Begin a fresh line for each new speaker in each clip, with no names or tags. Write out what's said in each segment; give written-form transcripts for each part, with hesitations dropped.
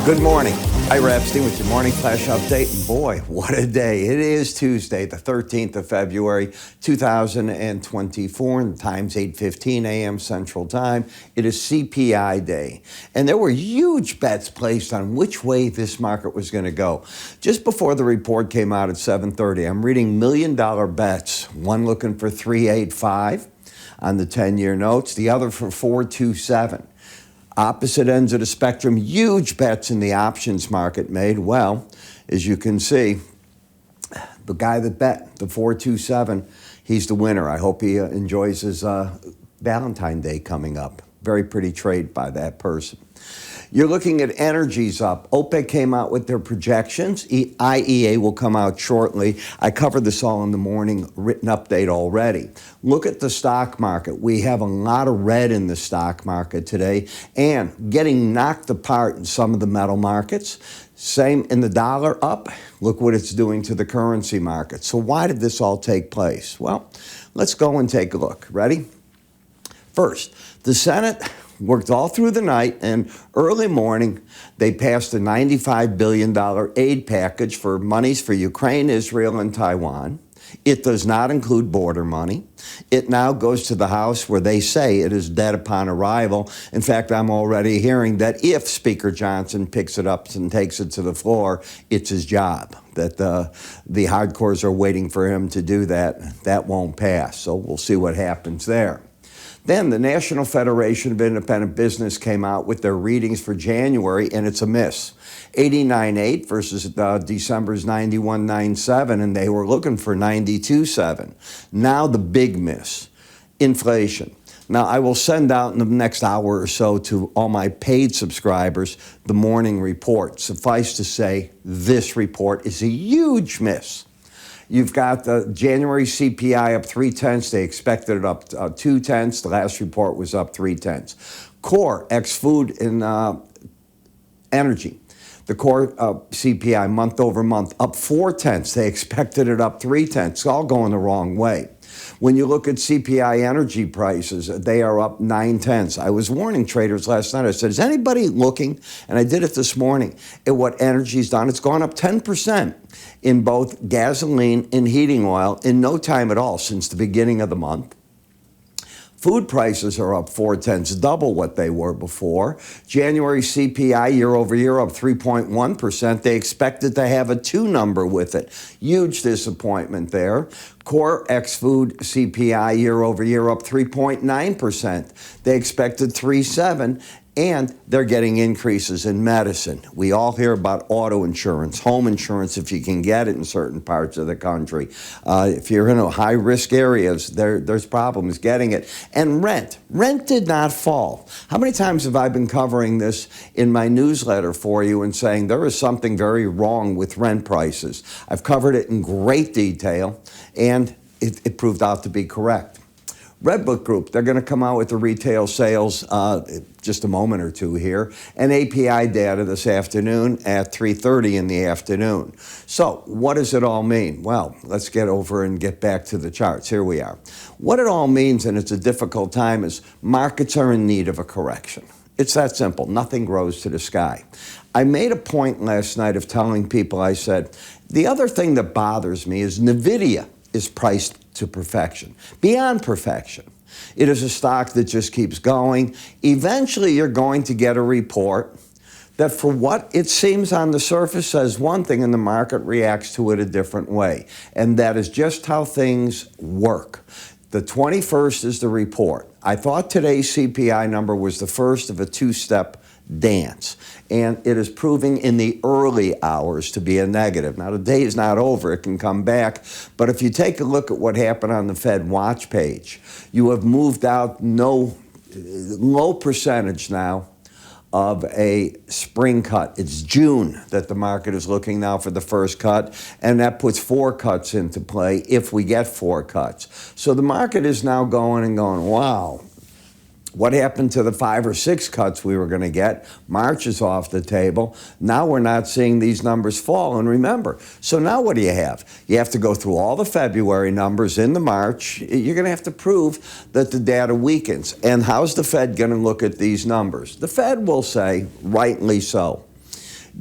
Good morning. Ira Epstein with your morning flash update. And boy, what a day. It is Tuesday, the 13th of February, 2024, and the time's 8:15 a.m. Central Time. It is CPI day. And there were huge bets placed on which way this market was going to go. Just before the report came out at 7:30, I'm reading million-dollar bets, one looking for 385 on the 10-year notes, the other for 427. Opposite ends of the spectrum, huge bets in the options market made. Well, as you can see, the guy that bet the 427, he's the winner. I hope he enjoys his Valentine's Day coming up. Very pretty trade by that person. You're looking at energies up. OPEC came out with their projections. IEA will come out shortly. I covered this all in the morning written update already. Look at the stock market. We have a lot of red in the stock market today and getting knocked apart in some of the metal markets. Same in the dollar up. Look what it's doing to the currency market. So why did this all take place? Well, let's go and take a look. Ready? First, the Senate worked all through the night, and early morning, they passed a $95 billion aid package for monies for Ukraine, Israel, and Taiwan. It does not include border money. It now goes to the House where they say it is dead upon arrival. In fact, I'm already hearing that if Speaker Johnson picks it up and takes it to the floor, it's his job. That the hardcores are waiting for him to do that. That won't pass, so we'll see what happens there. Then the National Federation of Independent Business came out with their readings for January, and it's a miss. 89.8 versus December's 91.97, and they were looking for 92.7. Now the big miss, inflation. Now, I will send out in the next hour or so to all my paid subscribers the morning report. Suffice to say, this report is a huge miss. You've got the January CPI up 0.3. They expected it up 0.2. The last report was up 0.3. Core ex-food and energy. The core CPI month over month up 0.4. They expected it up 0.3. It's all going the wrong way. When you look at CPI energy prices, they are up 0.9. I was warning traders last night. I said, is anybody looking, and I did it this morning, at what energy's done? It's gone up 10% in both gasoline and heating oil in no time at all since the beginning of the month. Food prices are up 0.4, double what they were before. January CPI year over year up 3.1%. They expected to have a 2 number with it. Huge disappointment there. Core ex-food CPI year over year up 3.9%. They expected 3.7%. And they're getting increases in medicine. We all hear about auto insurance, home insurance, if you can get it in certain parts of the country. If you're in high-risk areas, there's problems getting it. And rent. Rent did not fall. How many times have I been covering this in my newsletter for you and saying there is something very wrong with rent prices? I've covered it in great detail, and it proved out to be correct. Redbook Group, they're going to come out with the retail sales just a moment or two here, and API data this afternoon at 3:30 in the afternoon. So what does it all mean? Well, let's get over and get back to the charts. Here we are. What it all means, and it's a difficult time, is markets are in need of a correction. It's that simple. Nothing grows to the sky. I made a point last night of telling people, I said, the other thing that bothers me is NVIDIA is priced to perfection, beyond perfection. It is a stock that just keeps going. Eventually, you're going to get a report that for what it seems on the surface says one thing and the market reacts to it a different way. And that is just how things work. The 21st is the report. I thought today's CPI number was the first of a two-step dance, and it is proving in the early hours to be a negative. Now, the day is not over. It can come back, but if you take a look at what happened on the Fed watch page, you have moved out low percentage now of a spring cut. It's June that the market is looking now for the first cut, and that puts 4 cuts into play if we get 4 cuts. So the market is now going, wow, what happened to the 5 or 6 cuts we were going to get? March is off the table. Now we're not seeing these numbers fall. And remember, so now what do you have? You have to go through all the February numbers into March. You're going to have to prove that the data weakens. And how's the Fed going to look at these numbers? The Fed will say, rightly so,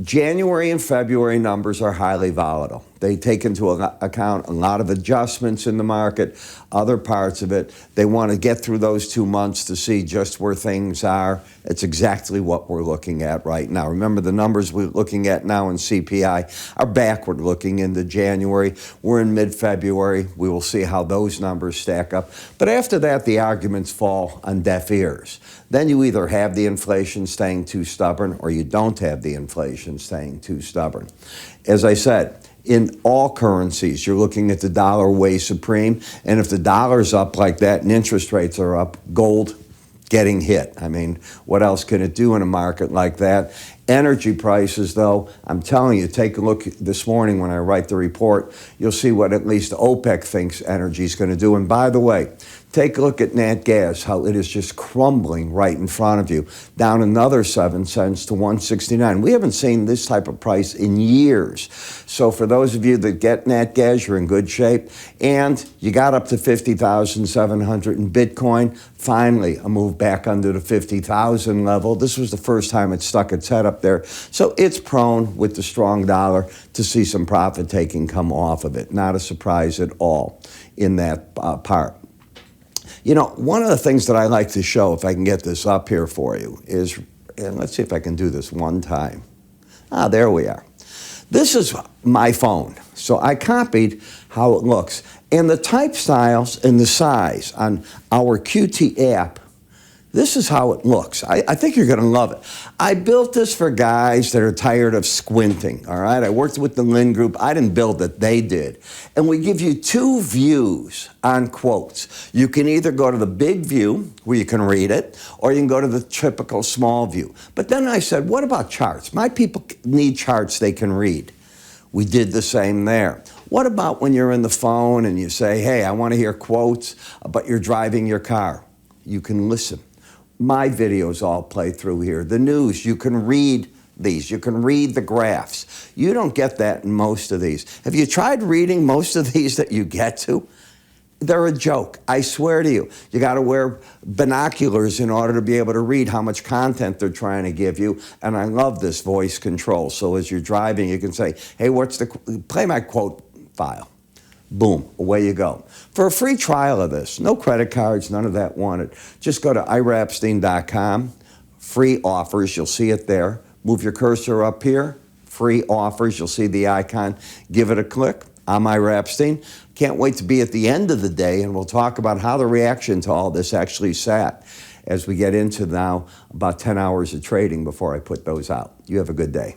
January and February numbers are highly volatile. They take into account a lot of adjustments in the market, other parts of it. They want to get through those 2 months to see just where things are. It's exactly what we're looking at right now. Remember, the numbers we're looking at now in CPI are backward looking into January. We're in mid-February. We will see how those numbers stack up. But after that, the arguments fall on deaf ears. Then you either have the inflation staying too stubborn or you don't have the inflation staying too stubborn. As I said, in all currencies, you're looking at the dollar way supreme. And if the dollar's up like that and interest rates are up, gold getting hit. I mean, what else can it do in a market like that? Energy prices, though, I'm telling you, take a look this morning when I write the report, you'll see what at least OPEC thinks energy is going to do. And by the way, take a look at nat gas, how it is just crumbling right in front of you, down another 7 cents to 169. We haven't seen this type of price in years. So for those of you that get nat gas, you're in good shape. And you got up to 50,700 in Bitcoin. Finally, a move back under the 50,000 level. This was the first time it stuck its head up there. So it's prone with the strong dollar to see some profit taking come off of it. Not a surprise at all in that part. You know, one of the things that I like to show, if I can get this up here for you, is, and let's see if I can do this one time. Ah, there we are. This is my phone. So I copied how it looks. And the type styles and the size on our QT app, this is how it looks. I think you're going to love it. I built this for guys that are tired of squinting, all right? I worked with the Linn group. I didn't build it. They did. And we give you 2 views on quotes. You can either go to the big view, where you can read it, or you can go to the typical small view. But then I said, what about charts? My people need charts they can read. We did the same there. What about when you're in the phone and you say, hey, I want to hear quotes, but you're driving your car? You can listen. My videos all play through here. The news, you can read these. You can read the graphs. You don't get that in most of these. Have you tried reading most of these that you get to? They're a joke. I swear to you. You got to wear binoculars in order to be able to read how much content they're trying to give you. And I love this voice control. So as you're driving, you can say, hey, play my quote file. Boom, away you go. For a free trial of this, no credit cards, none of that wanted. Just go to iraepstein.com, free offers, you'll see it there. Move your cursor up here, free offers, you'll see the icon. Give it a click. I'm Ira Epstein. Can't wait to be at the end of the day, and we'll talk about how the reaction to all this actually sat as we get into now about 10 hours of trading before I put those out. You have a good day.